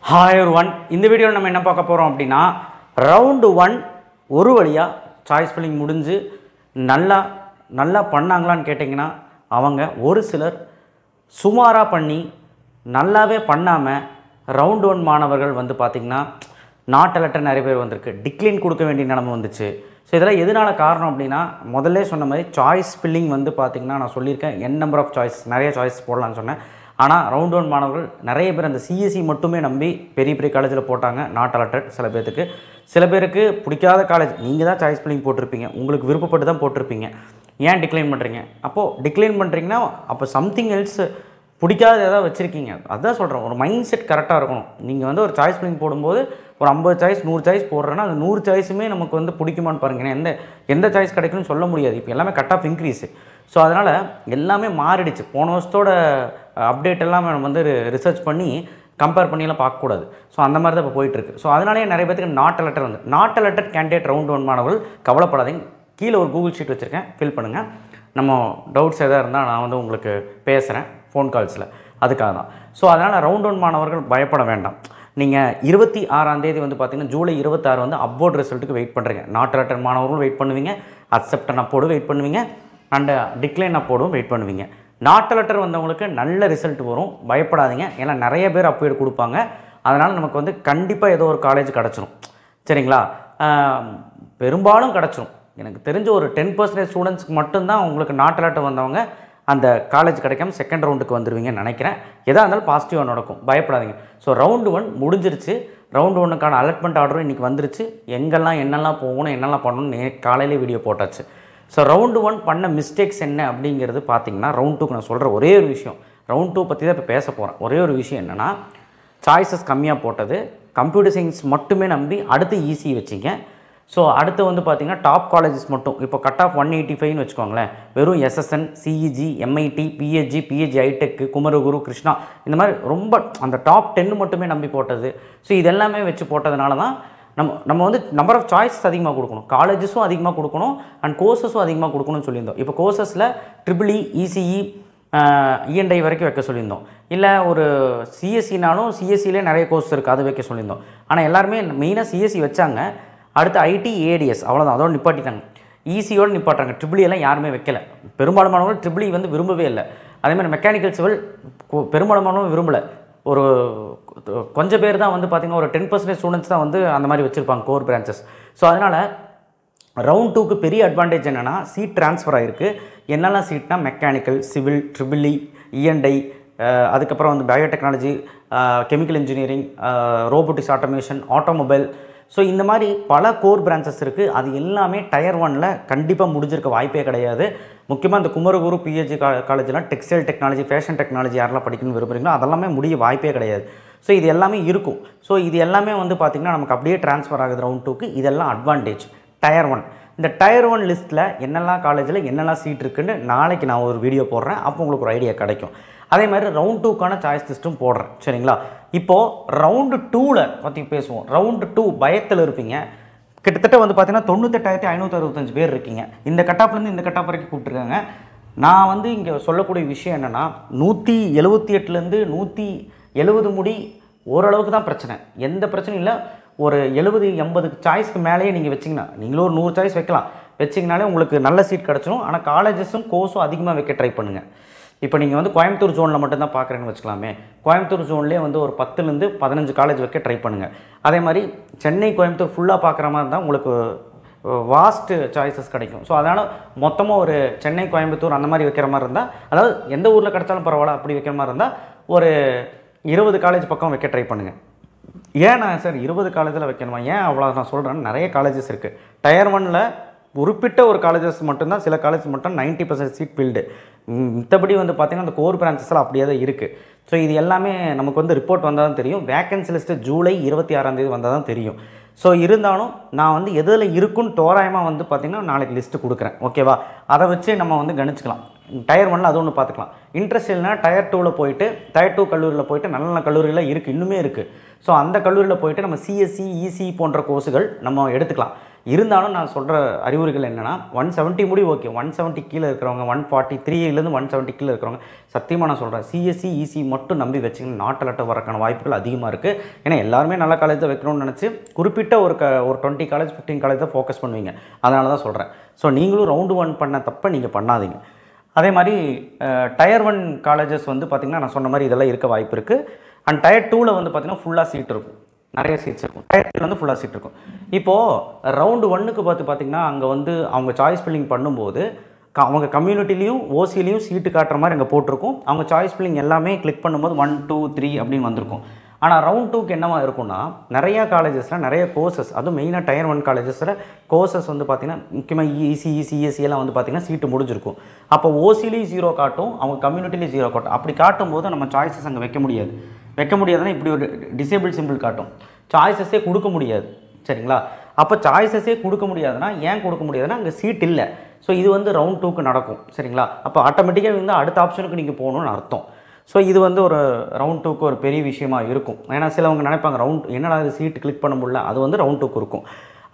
Hi one இந்த வீடியோவில் நம்ம என்ன பார்க்க போகிறோம் அப்படின்னா ரவுண்டு 1 ஒரு வழியாக சாய்ஸ் ஃபில்லிங் முடிஞ்சு நல்லா பண்ணாங்களான்னு கேட்டிங்கன்னா அவங்க ஒரு சிலர் சுமாராக பண்ணி நல்லாவே பண்ணாமல் ரவுண்டு 1 மாணவர்கள் வந்து பார்த்திங்கன்னா நாட் அலர்ட் நிறைய பேர் வந்திருக்கு, டிக்ளைன் கொடுக்க வேண்டிய நிலைமை வந்துச்சு. ஸோ இதெல்லாம் எதனால் காரணம் அப்படின்னா முதல்ல சொன்ன மாதிரி சாய்ஸ் ஃபில்லிங் வந்து பார்த்திங்கன்னா நான் சொல்லியிருக்கேன் என் நம்பர் ஆஃப் சாய்ஸ் நிறைய சாய்ஸ் போடலான்னு சொன்னேன். ஆனால் ரவுண்ட் 1 மாணவர்கள் நிறைய பேர் அந்த சிஎஸ்சி மட்டுமே நம்பி பெரிய பெரிய காலேஜில் போட்டாங்க நாட் அலர்ட். சில பேருக்கு பிடிக்காத காலேஜ் நீங்கள் தான் சாய்ஸ் ஃபில்லிங் போட்டிருப்பீங்க, உங்களுக்கு விருப்பப்பட்டு தான் போட்டிருப்பீங்க, ஏன் டிக்ளைன் பண்ணுறீங்க? அப்போது டிக்ளைன் பண்ணுறீங்கன்னா அப்போ சம்திங் எல்ஸ் பிடிக்காத ஏதாவது வச்சுருக்கீங்க. அதுதான் சொல்கிறேன், ஒரு மைண்ட் செட் கரெக்டாக இருக்கணும். நீங்கள் வந்து ஒரு சாய்ஸ் ஃபில்லிங் போடும்போது ஒரு 50 சாய்ஸ் 100 சாய்ஸ் போடுறேன்னா அந்த 100 சாய்ஸுமே நமக்கு வந்து பிடிக்குமான்னு பாருங்கள். எந்த சாய்ஸ் கிடைக்குன்னு சொல்ல முடியாது. இப்போ எல்லாமே கட் ஆஃப் இன்க்ரீஸு. ஸோ அதனால் எல்லாமே மாறிடுச்சு. போன வருஷத்தோட அப்டேட் எல்லாம் நம்ம வந்து ரிசர்ச் பண்ணி கம்பேர் பண்ணியெல்லாம் பார்க்கக்கூடாது. ஸோ அந்த மாதிரி தான் இப்போ போயிட்டுருக்கு. ஸோ அதனாலேயே நிறைய பேருக்கு நாட் அலர்ட் வந்து நாட் அலர்ட் கேண்டிடேட் ரவுண்ட் 1 மாணவர்கள் கவலைப்படாதீங்க. கீழே ஒரு கூகுள் ஷீட் வச்சுருக்கேன், ஃபில் பண்ணுங்கள். நம்ம டவுட்ஸ் எதாவது இருந்தால் நான் வந்து உங்களுக்கு பேசுகிறேன் ஃபோன் கால்ஸில், அதுக்காக தான். ஸோ அதனால் ரவுண்ட் 1 மாணவர்கள் பயப்பட வேண்டாம். நீங்கள் 26ஆம் தேதி வந்து பார்த்திங்கன்னா ஜூலை 26 வந்து அப்வோர்ட் ரிசல்ட்டுக்கு வெயிட் பண்ணுறீங்க. நாட் அலர்ட் மாணவர்களும் வெயிட் பண்ணுவீங்க, அக்செப்டன் அப்போடு வெயிட் பண்ணுவீங்க, அண்டு டிக்ளைன் அப்போடும் வெயிட் பண்ணுவீங்க. நாட் அலர்ட் வந்தவங்களுக்கு நல்ல ரிசல்ட் வரும், பயப்படாதீங்க. ஏன்னா நிறைய பேர் அப்டேட் கொடுப்பாங்க. அதனால் நமக்கு வந்து கண்டிப்பாக ஏதோ ஒரு காலேஜ் கிடச்சிரும், சரிங்களா? பெரும்பாலும் கிடச்சிரும். எனக்கு தெரிஞ்ச ஒரு 10% ஸ்டூடெண்ட்ஸ்க்கு மட்டும்தான் உங்களுக்கு நாட் அலர்ட் வந்தவங்க அந்த காலேஜ் கிடைக்காம செகண்ட் ரவுண்டுக்கு வந்துடுவீங்கன்னு நினைக்கிறேன். எதாக இருந்தாலும் பாசிட்டிவாக நடக்கும், பயப்படாதீங்க. ஸோ ரவுண்டு 1 முடிஞ்சிருச்சு. ரவுண்டு 1க்கான அலாட்மெண்ட் ஆர்டரும் இன்றைக்கி வந்துருச்சு. எங்கெல்லாம் என்னெல்லாம் போகணும் என்னெல்லாம் பண்ணணும்னு காலையிலே வீடியோ போட்டாச்சு. ஸோ ரவுண்டு 1 பண்ண மிஸ்டேக்ஸ் என்ன அப்படிங்கிறது பார்த்தீங்கன்னா ரவுண்ட் 2க்கு நான் சொல்கிற ஒரே ஒரு விஷயம், ரவுண்ட் 2 பற்றி தான் இப்போ பேச போகிறேன். ஒரே ஒரு விஷயம் என்னென்னா சாய்ஸஸ் கம்மியாக போட்டது, கம்ப்யூட்டர் சயின்ஸ் மட்டுமே நம்பி அடுத்து ஈஸி வச்சிங்க. ஸோ அடுத்து வந்து பார்த்திங்கன்னா டாப் காலேஜஸ் மட்டும் இப்போ கட் ஆஃப் 185ன்னு வச்சுக்கோங்களேன். வெறும் SSN, CEG, MIT, PG ஐடெக், Kumaraguru, Krishna, இந்த மாதிரி ரொம்ப அந்த டாப் 10 மட்டுமே நம்பி போட்டது. ஸோ இதெல்லாமே வச்சு போட்டதுனால தான் நம்ம வந்து நம்பர் ஆஃப் சாய்ஸஸ் அதிகமாக கொடுக்கணும், காலேஜஸும் அதிகமாக கொடுக்கணும், அண்ட் கோர்சஸும் அதிகமாக கொடுக்கணும்னு சொல்லியிருந்தோம். இப்போ கோர்சஸில் EEE, ECE, E&I வரைக்கும் வைக்க சொல்லியிருந்தோம். இல்லை ஒரு சிஎஸ்சினாலும் சிஎஸ்சிலே நிறைய கோர்ஸ் இருக்குது, அது வைக்க சொல்லியிருந்தோம். ஆனால் எல்லாருமே மெயினாக சிஎஸ்சி வச்சாங்க. அடுத்து IT, ADS அவ்வளோதான், அதோடு நிப்பாட்டிட்டாங்க. ஈஸியோடு நிப்பாட்டாங்க. EEE எல்லாம் யாருமே வைக்கல. பெரும்பாலானவர்கள் EEE வந்து விரும்பவே இல்லை. அதேமாதிரி மெக்கானிக்கல் சிவில் பெரும்பாலானவங்களும் விரும்பலை. ஒரு கொஞ்சம் பேர் தான் வந்து பார்த்திங்கன்னா ஒரு 10% ஸ்டூடெண்ட்ஸ் தான் வந்து அந்த மாதிரி வச்சுருப்பாங்க கோர் பிரான்ச்சஸ். ஸோ அதனால் ரவுண்ட் 2க்கு பெரிய அட்வான்டேஜ் என்னென்னா சீட் ட்ரான்ஸ்ஃபர் ஆகிருக்கு. என்னெல்லாம் சீட்னா மெக்கானிக்கல், சிவில், EEE, E&I, அதுக்கப்புறம் வந்து biotechnology, chemical engineering, robotics automation, automobile. So இந்த மாதிரி பல கோர் பிரான்ச்சஸ் இருக்குது. அது எல்லாமே டயர் 1ல் கண்டிப்பாக முடிஞ்சிருக்க வாய்ப்பே கிடையாது. முக்கியமாக இந்த குமரகுரு PG காலேஜ்லாம் டெக்ஸ்டைல் டெக்னாலஜி, ஃபேஷன் டெக்னாலஜி யாரெல்லாம் படிக்கணும்னு விரும்புகிறீங்களோ அதெல்லாமே முடிய வாய்ப்பே கிடையாது. ஸோ இது எல்லாமே இருக்கும். ஸோ இது எல்லாமே வந்து பார்த்திங்கன்னா நமக்கு அப்படியே ட்ரான்ஸ்ஃபர் ஆகுது ரவுண்ட் 2க்கு. இதெல்லாம் அட்வான்டேஜ். டயர் 1 இந்த டயர் 1 லிஸ்ட்டில் என்னெல்லாம் காலேஜில் என்னெல்லாம் சீட் இருக்குன்னு நாளைக்கு நான் ஒரு வீடியோ போடுறேன், அப்போ உங்களுக்கு ஒரு ஐடியா கிடைக்கும். அதே மாதிரி ரவுண்ட் 2க்கான சாய்ஸ் லிஸ்ட்டும் போடுறேன், சரிங்களா? இப்போது ரவுண்டு 2ல் பற்றி பேசுவோம். ரவுண்டு 2 பயத்தில் இருப்பீங்க. கிட்டத்தட்ட வந்து பார்த்திங்கன்னா 98,565 பேர் இருக்கீங்க. இந்த கட் ஆஃப்லேருந்து இந்த கட் ஆஃப் வரைக்கும் கூப்பிட்ருக்காங்க. நான் வந்து இங்கே சொல்லக்கூடிய விஷயம் என்னென்னா 178லேருந்து 170 முடி ஓரளவுக்கு தான் பிரச்சனை, எந்த பிரச்சனையும் இல்லை. ஒரு 70-80 சாய்ஸ்க்கு மேலேயே நீங்கள் வச்சிங்கன்னா, நீங்களும் ஒரு 100 சாய்ஸ் வைக்கலாம், வச்சிங்கனாலே உங்களுக்கு நல்ல சீட் கிடச்சிடும். ஆனால் காலேஜஸும் கோர்ஸும் அதிகமாக வைக்க ட்ரை பண்ணுங்கள். இப்போ நீங்கள் வந்து கோயம்புத்தூர் ஜோனில் மட்டும்தான் பார்க்குறேன்னு வச்சுக்கலாமே. கோயம்புத்தூர் ஜோன்லேயே வந்து ஒரு 10லேருந்து 15 காலேஜ் வைக்க ட்ரை பண்ணுங்கள். அதே மாதிரி சென்னை, கோயம்புத்தூர் ஃபுல்லாக பார்க்குற மாதிரி தான் உங்களுக்கு வாஸ்ட் சாய்ஸஸ் கிடைக்கும். ஸோ அதனால் மொத்தமாக ஒரு சென்னை, கோயம்புத்தூர் அந்த மாதிரி வைக்கிற மாதிரி இருந்தால், அதாவது எந்த ஊரில் கிடச்சாலும் பரவாயில்ல அப்படி வைக்கிற மாதிரி இருந்தால் ஒரு 20 காலேஜ் பக்கம் வைக்க ட்ரை பண்ணுங்கள். ஏன் நான் சார் 20 காலேஜில் வைக்கணுமா, ஏன் அவ்வளோ நான் சொல்கிறேன்னு, நிறைய காலேஜஸ் இருக்குது. டயர் 1ல் குறிப்பிட்ட ஒரு காலேஜஸ் மட்டும்தான், சில காலேஜ் மட்டும் 90% சீட் ஃபில்டு. மித்தபடி வந்து பார்த்திங்கன்னா அந்த கோர் பிரான்ச்சஸில் அப்படியே தான் இருக்குது. ஸோ இது எல்லாமே நமக்கு வந்து ரிப்போர்ட் வந்தால் தான் தெரியும். வேக்கன்சி லிஸ்ட்டு ஜூலை 26ஆம் தேதி வந்தால் தான் தெரியும். ஸோ இருந்தாலும் நான் வந்து எதில் இருக்குன்னு தோராயமாக வந்து பார்த்திங்கன்னா நாளைக்கு லிஸ்ட்டு கொடுக்குறேன், ஓகேவா? அதை வச்சு நம்ம வந்து கணிச்சிக்கலாம். டயர் 1ல் அது ஒன்று பார்த்துக்கலாம். இன்ட்ரெஸ்ட் இல்லைனா டயர் 2வில் போயிட்டு, டயர் 2 கல்லூரியில் போயிட்டு நல்ல நல்ல கல்லூரியில் இருக்குது, இன்னுமே இருக்குது. ஸோ அந்த கல்லூரியில் போயிட்டு நம்ம CSC, ECE போன்ற கோர்ஸுகள் நம்ம எடுத்துக்கலாம். இருந்தாலும் நான் சொல்கிற அறிவுரைகள் என்னென்னா 170 முடி ஓகே, 170 கீழே இருக்கிறவங்க 143லேருந்து 170 கீழே இருக்கிறவங்க சத்தியமாக நான் சொல்கிறேன் சிஎஸ்சி இசி மட்டும் நம்பி வச்சிங்கன்னா நாட் அலர்ட் வரக்கான வாய்ப்புகள் அதிகமாக இருக்குது. ஏன்னா எல்லாருமே நல்ல காலேஜ் தான் வைக்கணும்னு நினச்சி குறிப்பிட்ட ஒரு 20 காலேஜ் 15 காலேஜ் தான் ஃபோக்கஸ் பண்ணுவீங்க. அதனால தான் சொல்கிறேன். ஸோ நீங்களும் ரவுண்டு 1 பண்ண தப்ப நீங்கள் பண்ணாதீங்க. அதே மாதிரி டயர் 1 காலேஜஸ் வந்து பார்த்திங்கன்னா நான் சொன்ன மாதிரி இதெல்லாம் இருக்க வாய்ப்பு இருக்குது. அண்ட் டயர் 2ல் வந்து பார்த்திங்கன்னா ஃபுல்லாக சீட் இருக்கும், நிறைய சீட்ஸ் இருக்கும். டயர் 3 வந்து ஃபுல்லாக சீட் இருக்கும். இப்போது ரவுண்டு 1க்கு பார்த்திங்கன்னா அங்கே வந்து அவங்க சாய்ஸ் ஃபில்லிங் பண்ணும்போது அவங்க கம்யூனிட்டிலையும் ஓசிலையும் சீட்டு காட்டுற மாதிரி அங்கே போட்டிருக்கும். அவங்க சாய்ஸ் ஃபில்லிங் எல்லாமே கிளிக் பண்ணும்போது 1 2 3 அப்படின்னு வந்திருக்கும். ஆனால் ரவுண்ட் 2க்கு என்னவா இருக்குன்னா நிறையா காலேஜஸில் நிறைய கோர்சஸ், அதுவும் மெயினாக டயர் 1 காலேஜஸில் கோர்சஸ் வந்து பார்த்திங்கன்னா முக்கியமாக இசிஇ சிஎஸ்சியெல்லாம் வந்து பார்த்திங்கன்னா சீட்டு முடிஞ்சிருக்கும். அப்போ ஓசிலையும் 0 காட்டும், அவங்க கம்யூனிட்டிலையும் 0 காட்டும். அப்படி காட்டும் போது நம்ம சாய்ஸஸ் அங்கே வைக்க முடியாதுன்னா இப்படி ஒரு டிசேபிள் சிம்பிள் காட்டும். சாய்ஸஸே கொடுக்க முடியாது. சரிங்களா? அப்போ சாய்ஸஸே கொடுக்க முடியாதுன்னா ஏன் கொடுக்க முடியாதுன்னா அங்கே சீட் இல்லை. ஸோ இது வந்து ரவுண்ட் 2க்கு நடக்கும். சரிங்களா? அப்போ ஆட்டோமேட்டிக்காக வந்து அடுத்த ஆப்ஷனுக்கு நீங்கள் போகணுன்னு அர்த்தம். ஸோ இது வந்து ஒரு ரவுண்ட் 2க்கு ஒரு பெரிய விஷயமா இருக்கும். ஏன்னா சிலவங்க நினைப்பாங்க ரவுண்ட் என்னடா இது சீட்டு கிளிக் பண்ண முடியல, அது வந்து ரவுண்ட் 2க்கு இருக்கும்.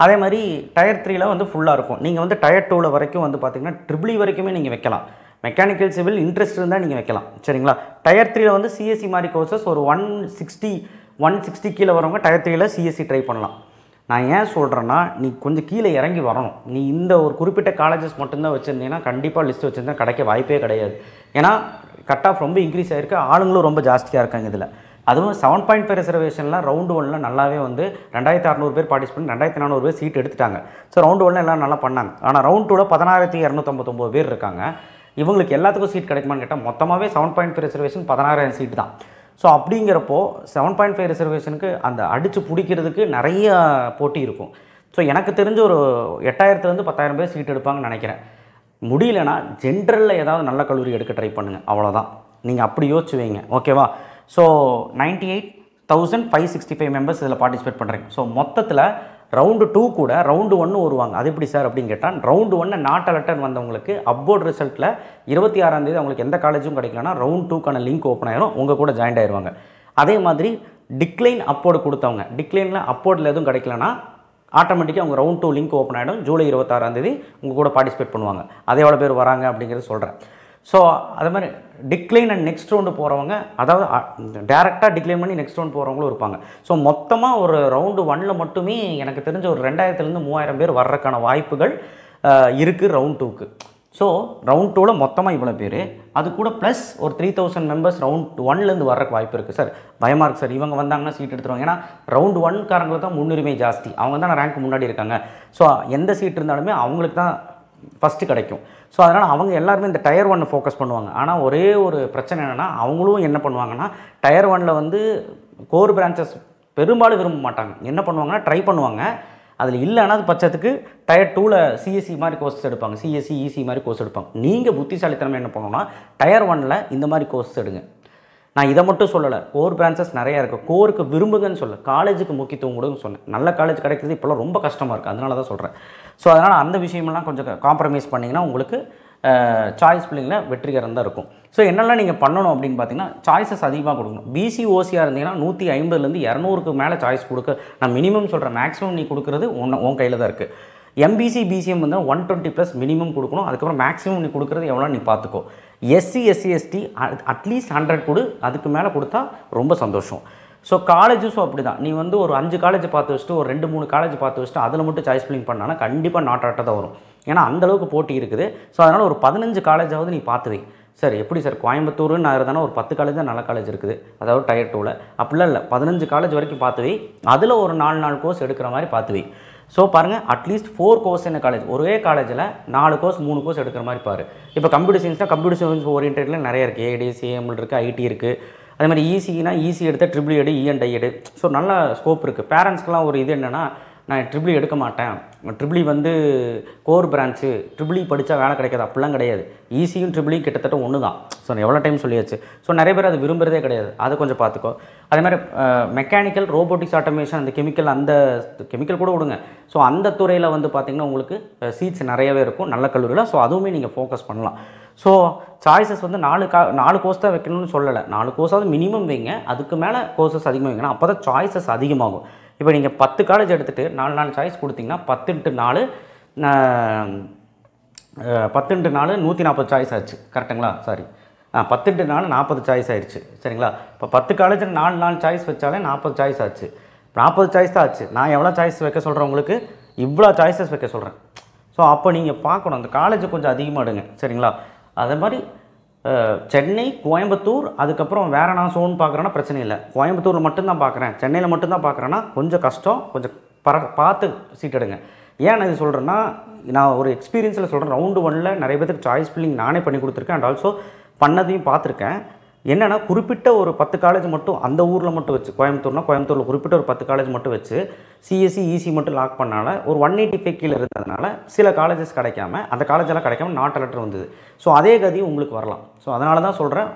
அதே மாதிரி டயர் 3ல் வந்து ஃபுல்லாக இருக்கும். நீங்கள் வந்து டயர் 2ல் வரைக்கும் வந்து பார்த்திங்கன்னா ட்ரிபிள் வரைக்குமே நீங்கள் வைக்கலாம். மெக்கானிக்கல் சிவில் இன்ட்ரெஸ்ட் இருந்தால் நீங்கள் வைக்கலாம். சரிங்களா? டயர் 3ல் வந்து சிஎஸ்சி மாதிரி கோர்சஸ் ஒரு 160 கீழே வரவங்க டயர் 3ல் சிஎஸ்சி ட்ரை பண்ணலாம். நான் ஏன் சொல்கிறேன்னா நீ கொஞ்சம் கீழே இறங்கி வரணும். நீ இந்த ஒரு குறிப்பிட்ட காலேஜஸ் மட்டும்தான் வச்சுருந்தீங்கன்னா கண்டிப்பாக லிஸ்ட் வச்சுருந்தா கிடைக்க வாய்ப்பே கிடையாது. ஏன்னா கட் ஆஃப் ரொம்ப இன்க்ரீஸ் ஆகிருக்கு, ஆளுங்களும் ரொம்ப ஜாஸ்தியாக இருக்காங்க இதில். அதுவும் 7.5 ரிசர்வேஷனில் ரவுண்டு 1ல் நல்லாவே வந்து 2600 பேர் பார்ட்டிசிபேட் 2400 பேர் சீட் எடுத்துட்டாங்க. ஸோ ரவுண்டு 1ல் எல்லாம் நல்லா பண்ணாங்க. ஆனால் ரவுண்ட் 2ல் 16259 பேர் இருக்காங்க. இவங்களுக்கு எல்லாத்துக்கும் சீட் கிடைக்குமான்னு கேட்டால் மொத்தமாகவே 7.5 ரிசர்வேஷன் 16000 சீட் தான். ஸோ அப்படிங்கிறப்போ 7.5 ரிசர்வேஷனுக்கு அந்த அடித்து பிடிக்கிறதுக்கு நிறைய போட்டி இருக்கும். ஸோ எனக்கு தெரிஞ்ச ஒரு 8000லேருந்து 10000 பேர் சீட் எடுப்பாங்கன்னு நினைக்கிறேன். முடியலன்னா ஜென்ரலில் ஏதாவது நல்ல கல்லூரி எடுக்க ட்ரை பண்ணுங்கள், அவ்வளோதான். நீங்கள் அப்படி யோசிச்சு வைங்க. ஓகேவா? ஸோ 98,565 மெம்பர்ஸ் இதில் பார்ட்டிசிபேட் பண்ணுறீங்க. ஸோ மொத்தத்தில் ரவுண்டு 2 கூட ரவுண்டு 1 வருவாங்க. அது எப்படி சார் அப்படின்னு கேட்டால் ரவுண்டு 1 நாட் அலர்ட் வந்தவங்களுக்கு அப்போர்ட் ரிசல்ட்டில் 26ஆம் தேதி அவங்களுக்கு எந்த காலேஜும் கிடைக்கலன்னா ரவுண்ட் 2க்கான லிங்க் ஓப்பன் ஆயிரும், உங்கள் கூட ஜாயின் ஆயிடுவாங்க. அதே மாதிரி டிக்ளைன் அப்போர்டு கொடுத்தவங்க டிக்ளைனில் அப்போர்டில் எதுவும் கிடைக்கலன்னா ஆட்டோமேட்டிக்காக அவங்க ரவுண்ட் 2 லிங்க் ஓப்பன் ஆகிடும். ஜூலை 26ஆம் தேதி உங்கள் கூட பார்ட்டிசிபேட் பண்ணுவாங்க. அது எவ்வளோ பேர் வராங்க அப்படிங்கிறது சொல்கிறேன். ஸோ அது மாதிரி டிக்ளைன் அண்ட் நெக்ஸ்ட் ரவுண்டு போகிறவங்க, அதாவது டேரெக்டாக டிக்ளைன் பண்ணி நெக்ஸ்ட் ரவுண்ட் போகிறவங்களும் இருப்பாங்க. ஸோ மொத்தமாக ஒரு ரவுண்டு 1ல் மட்டுமே எனக்கு தெரிஞ்ச ஒரு 2000லேருந்து 3000 பேர் வர்றதுக்கான வாய்ப்புகள் இருக்குது ரவுண்ட் 2க்கு. ஸோ ரவுண்ட் 2ல் மொத்தமாக இவ்வளோ பேர், அது கூட ப்ளஸ் ஒரு 3000 மெம்பர்ஸ் ரவுண்ட் 1லேருந்து வர்றக்கு வாய்ப்பு இருக்குது. சார் பயமாக இருக்குது சார், இவங்க வந்தாங்கன்னா சீட் எடுத்துருவாங்க. ஏன்னா ரவுண்ட் 1காரங்களுக்கு தான் முன்னுரிமை ஜாஸ்தி, அவங்க தான் ரேங்க் முன்னாடி இருக்காங்க. ஸோ எந்த சீட் இருந்தாலுமே அவங்களுக்கு தான் ஃபஸ்ட்டு கிடைக்கும். ஸோ அதனால் அவங்க எல்லாருமே இந்த டயர் 1 ஃபோக்கஸ் பண்ணுவாங்க. ஆனால் ஒரே ஒரு பிரச்சனை என்னென்னா அவங்களும் என்ன பண்ணுவாங்கன்னா டயர் 1ல் வந்து கோர் பிரான்ச்சஸ் பெரும்பாலும் விரும்ப மாட்டாங்க. என்ன பண்ணுவாங்கன்னா ட்ரை பண்ணுவாங்க, அதில் இல்லைன்னா அது பட்சத்துக்கு டயர் 2ல் சிஎஸ்சி மாதிரி கோர்ஸ் எடுப்பாங்க, சிஎஸ்சி இசி மாதிரி கோர்ஸ் எடுப்பாங்க. நீங்கள் புத்திசாலித்தனமாக என்ன பண்ணணும்னா டயர் 1ல் இந்த மாதிரி கோர்ஸ் எடுங்க. நான் இதை மட்டும் சொல்லலை, கோர் பிரான்ச்சஸ் நிறையா இருக்குது. கோருக்கு விரும்புங்கன்னு சொல்ல, காலேஜுக்கு முக்கியத்துவம் கொடுன்னு சொன்னேன். நல்ல காலேஜ் கிடைக்கிறது இப்போலாம் ரொம்ப கஷ்டமாக இருக்குது, அதனால தான் சொல்கிறேன். ஸோ அதனால் அந்த விஷயமெல்லாம் கொஞ்சம் காம்ப்ரமைஸ் பண்ணிங்கன்னா உங்களுக்கு சாய்ஸ் ஃபில்லிங்கில் வெற்றிகரம் தான் இருக்கும். ஸோ என்னெல்லாம் நீங்கள் பண்ணணும் அப்படின்னு பார்த்தீங்கன்னா சாய்ஸஸ் அதிகமாக கொடுக்கணும். பிசி ஓசியாக இருந்தீங்கன்னா 150லேருந்து 200க்கு மேலே சாய்ஸ் கொடுக்க நான் மினிமம் சொல்கிறேன். மேக்ஸிமம் நீ கொடுக்குறது உன் கையில் தான் இருக்குது. எம்பிசி பிசிஎம் வந்து 120+ மினிமம் கொடுக்கணும். அதுக்கப்புறம் மேக்ஸிமம் நீ கொடுக்குறது எவ்வளோ நீ பார்த்துக்கோ. எஸ்சி எஸ்டி அட்லீஸ்ட் 100 கொடு, அதுக்கு மேலே கொடுத்தா ரொம்ப சந்தோஷம். ஸோ காலேஜஸும் அப்படி தான். நீ வந்து ஒரு 5 காலேஜ் பார்த்து வச்சுட்டு ஒரு 2-3 காலேஜ் பார்த்து வச்சுட்டு அதில் மட்டும் சாய்ஸ் ஃபில்லிங் பண்ணாலும் கண்டிப்பாக நாட் அலர்ட் தான் வரும். ஏன்னா அந்தளவுக்கு போட்டி இருக்குது. ஸோ அதனால் ஒரு 15 காலேஜாவது நீ பார்த்து வை. சார் எப்படி சார் கோயம்புத்தூர்னு நான் இருந்தாலும் ஒரு 10 காலேஜ் தான் நல்ல காலேஜ் இருக்குது, அதாவது டயர் 2ல் அப்படிலாம் இல்லை. 15 காலேஜ் வரைக்கும் பார்த்து வை, அதில் ஒரு 4 கோர்ஸ் எடுக்கிற மாதிரி பார்த்து வை. ஸோ பாருங்கள், அட்லீஸ்ட் 4 கோர்ஸ் என்ன காலேஜ், ஒரே காலேஜில் 4 கோர்ஸ் 3 கோர்ஸ் எடுக்கிற மாதிரி பாரு. இப்போ கம்ப்யூட்டர் சயின்ஸ்னால் கம்ப்யூட்டர் சயின்ஸ் ஓரியன்டடில் நிறைய இருக்குது. ஏடிஎஸ் ஏஎம்எல் இருக்குது, ஐடி இருக்குது. அதே மாதிரி ஈஸினா ஈஸி எடுத்தால் ட்ரிபிள் எடு, இஎன்ஐ எடு. ஸோ நல்ல ஸ்கோப் இருக்குது. பேரண்ட்ஸ்க்கெலாம் ஒரு இது என்னென்னா நான் ட்ரிபிள் எடுக்க மாட்டேன், ட்ரிபிள் வந்து கோர் பிரான்ச்சு, ட்ரிபிள் படித்தா வேலை கிடைக்காது, அப்படிலாம் கிடையாது. ஈஸியும் ட்ரிபிளையும் கிட்டத்தட்ட ஒன்று தான். ஸோ எவ்வளோ டைம் சொல்லியாச்சு. ஸோ நிறைய பேர் அது விரும்புகிறதே கிடையாது, அதை கொஞ்சம் பார்த்துக்கோ. அதே மாதிரி மெக்கானிக்கல், ரோபோட்டிக்ஸ், ஆட்டோமேஷன், அந்த கெமிக்கல், அந்த கெமிக்கல் கூட விடுங்க. ஸோ அந்த துறையில் வந்து பார்த்திங்கன்னா உங்களுக்கு சீட்ஸ் நிறையவே இருக்கும் நல்ல கல்லூரியில். ஸோ அதுவுமே நீங்கள் ஃபோக்கஸ் பண்ணலாம். ஸோ சாய்ஸஸ் வந்து 4 கோர்ஸ் தான் வைக்கணும்னு சொல்லலை, 4 கோர்ஸாவது மினிமம் வைங்க. அதுக்கு மேலே கோர்சஸ் அதிகமாக வைங்கன்னா அப்போ தான் சாய்ஸஸ் அதிகமாகும். இப்போ நீங்கள் 10 காலேஜ் எடுத்துகிட்டு 4 சாய்ஸ் கொடுத்தீங்கன்னா 10x4 10x4 140 சாய்ஸ் ஆச்சு கரெக்டுங்களா? சாரி 10x4 40 சாய்ஸ் ஆயிடுச்சு சரிங்களா? இப்போ 10 காலேஜில் 4 சாய்ஸ் வச்சாலே 40 சாய்ஸ் ஆச்சு. 40 சாய்ஸ் தான் ஆச்சு. நான் எவ்வளோ சாய்ஸ் வைக்க சொல்கிறேன் உங்களுக்கு? இவ்வளோ சாய்ஸஸ் வைக்க சொல்கிறேன். ஸோ அப்போ நீங்கள் பார்க்கணும், அந்த காலேஜை கொஞ்சம் அதிகமாக எடுங்க சரிங்களா? அதே மாதிரி சென்னை, கோயம்புத்தூர், அதுக்கப்புறம் வேறு நான் சோன் பார்க்குறேன்னா பிரச்சனை இல்லை. கோயம்புத்தூரில் மட்டும்தான் பார்க்குறேன், சென்னையில் மட்டும்தான் பார்க்குறேன்னா கொஞ்சம் கஷ்டம். கொஞ்சம் பார்த்து சீட் எடுங்க. ஏன் நான் இது சொல்கிறேன்னா, நான் ஒரு எக்ஸ்பீரியன்ஸில் சொல்கிறேன். ரவுண்டு 1ல் நிறைய பேருக்கு சாய்ஸ் ஃபில்லிங் நானே பண்ணி கொடுத்துருக்கேன். அண்ட் ஆல்சோ பண்ணதையும் பார்த்துருக்கேன். என்னென்னா குறிப்பிட்ட ஒரு 10 காலேஜ் மட்டும் அந்த ஊரில் மட்டும் வச்சு, கோயம்புத்தூரில் குறிப்பிட்ட ஒரு 10 காலேஜ் மட்டும் வச்சு சிஎஸ்சி ஈசி மட்டும் லாக் பண்ணால ஒரு 185 கீழே இருந்ததுனால சில காலேஜஸ் கிடைக்காம, அந்த காலேஜெல்லாம் கிடைக்காம நாட் லெட்டர் வந்தது. ஸோ அதே கதி உங்களுக்கு வரலாம். ஸோ அதனால தான் சொல்கிறேன்,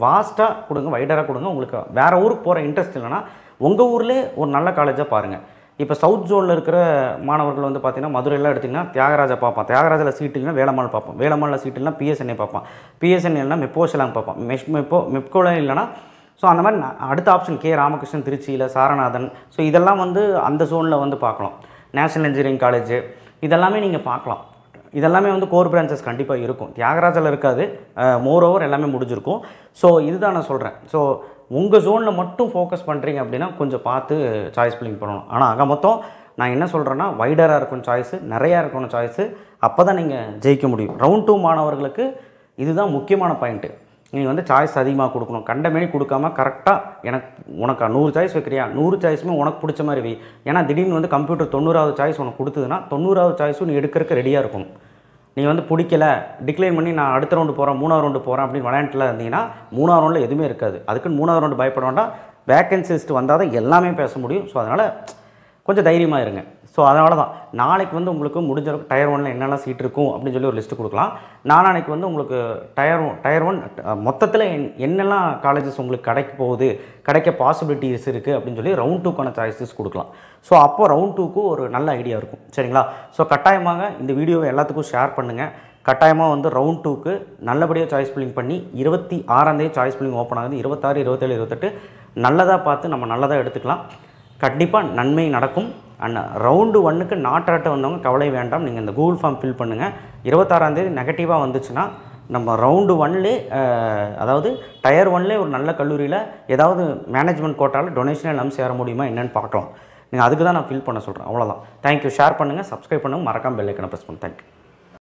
வாஸ்ட்டாக கொடுங்க, வைடராக கொடுங்க. உங்களுக்கு வேறு ஊருக்கு போகிற இன்ட்ரெஸ்ட் இல்லைன்னா உங்கள் ஊர்லேயே ஒரு நல்ல காலேஜாக பாருங்கள். இப்போ சவுத் ஜோனில் இருக்கிற மாணவர்கள் வந்து பார்த்திங்கன்னா, மதுரையில் எடுத்திங்கன்னா தியாகராஜா பார்ப்பான், தியாகராஜில் சீட் இல்லைன்னா வேலம்மாள் பார்ப்போம், வேலம்மாளில் சீட் இல்லைன்னா பிஎஸ்என்ஏ பார்ப்பான், பிஎஸ்என்ஏ இல்லைனா மெப்போஷலாங் பார்ப்பான், மெப்கோல இல்லைனா. ஸோ அந்த மாதிரி அடுத்த ஆப்ஷன் கே ராமகிருஷ்ணன் திருச்சியில், சாரநாதன். ஸோ இதெல்லாம் வந்து அந்த ஜோனில் வந்து பார்க்கலாம். நேஷனல் இன்ஜினியரிங் காலேஜ் இதெல்லாமே நீங்கள் பார்க்கலாம். இதெல்லாமே வந்து கோர் பிரான்ச்சஸ் கண்டிப்பாக இருக்கும். தியாகராஜில் இருக்காது, மோரோவர் எல்லாமே முடிஞ்சிருக்கும். ஸோ இதுதான் நான் சொல்கிறேன். ஸோ உங்கள் ஜோனில் மட்டும் ஃபோக்கஸ் பண்ணுறீங்க அப்படின்னா கொஞ்சம் பார்த்து சாய்ஸ் ஃபில்லிங் பண்ணணும். ஆனால் அங்கே மொத்தம் நான் என்ன சொல்கிறேன்னா, வைடராக இருக்கணும் சாய்ஸு, நிறையா இருக்கணும் சாய்ஸு. அப்போ தான் நீங்கள் ஜெயிக்க முடியும். ரவுண்ட் 2 மாணவர்களுக்கு இதுதான் முக்கியமான பாயிண்ட்டு. நீங்கள் வந்து சாய்ஸ் அதிகமாக கொடுக்கணும். கண்டமேனி கொடுக்காம கரெக்டாக உனக்கு 100 சாய்ஸ் வைக்கிறியா, 100 சாய்ஸுமே உனக்கு பிடிச்ச மாதிரி வை. ஏன்னா திடீர்னு வந்து கம்ப்யூட்டர் 90வது சாய்ஸ் உனக்கு கொடுத்ததுன்னா 90வது சாய்ஸும் நீ எடுக்கிறதுக்கு ரெடியாக இருக்கணும். நீங்கள் வந்து பிடிக்கல டிக்ளைன் பண்ணி நான் அடுத்த ரவுண்டு போகிறேன், 3வது ரவுண்டு போகிறேன் அப்படின்னு விளையாண்டில் இருந்தீங்கன்னா 3வது ரவுண்டில் எதுவுமே இருக்காது. அதுக்குன்னு 3வது ரவுண்டு பயப்பட வேண்டாம். வேக்கன்சி லிஸ்ட் வந்தால் தான் எல்லாமே பேச முடியும். ஸோ அதனால் கொஞ்சம் தைரியமாக இருங்க. ஸோ அதனால தான் நாளைக்கு வந்து உங்களுக்கு முடிஞ்ச அளவுக்கு டயர் 1ல் என்னெல்லாம் சீட் இருக்கும் அப்படின்னு சொல்லி ஒரு லிஸ்ட்டு கொடுக்கலாம். நாளைக்கு வந்து உங்களுக்கு டயர் 1 மொத்தத்தில் என்னெல்லாம் காலேஜஸ் உங்களுக்கு கிடைக்க பாசிபிலிட்டிஸ் இருக்குது அப்படின்னு சொல்லி ரவுண்ட் 2க்கான சாய்ஸஸ் கொடுக்கலாம். ஸோ அப்போ ரவுண்ட் 2க்கு ஒரு நல்ல ஐடியா இருக்கும் சரிங்களா? ஸோ கட்டாயமாக இந்த வீடியோவை எல்லாத்துக்கும் ஷேர் பண்ணுங்கள். கட்டாயமாக வந்து ரவுண்ட் 2க்கு நல்லபடியாக சாய்ஸ் ஃபில்லிங் பண்ணி 26ஆம் சாய்ஸ் ஃபில்லிங் ஓப்பன் ஆகுது. 26, 27, 28 நல்லதாக பார்த்து நம்ம நல்லதாக எடுத்துக்கலாம். கண்டிப்பாக நன்மை நடக்கும். அண்ட் ரவுண்டு 1க்கு நாட் அலர்ட் வந்தவங்க கவலை வேண்டாம். நீங்கள் இந்த கூகுள் ஃபார்ம் ஃபில் பண்ணுங்கள். 26ஆம் நெகட்டிவாக வந்துச்சுன்னா நம்ம ரவுண்டு 1லே அதாவது டயர் 1லே ஒரு நல்ல கல்லூரியில் ஏதாவது மேனேஜ்மெண்ட் கோட்டாவில் டொனேஷனே இல்லாமல் சேர முடியுமா என்னென்னு பார்க்கலாம். நீங்கள் அதுக்கு தான் நான் ஃபில் பண்ண சொல்கிறேன். அவ்வளோதான். தேங்க்யூ. ஷேர் பண்ணுங்கள், சப்ஸ்கிரைப் பண்ணுங்கள், மறக்காமல் பெல் ஐக்கனை ப்ரெஸ் பண்ணுங்கள். தேங்க்யூ.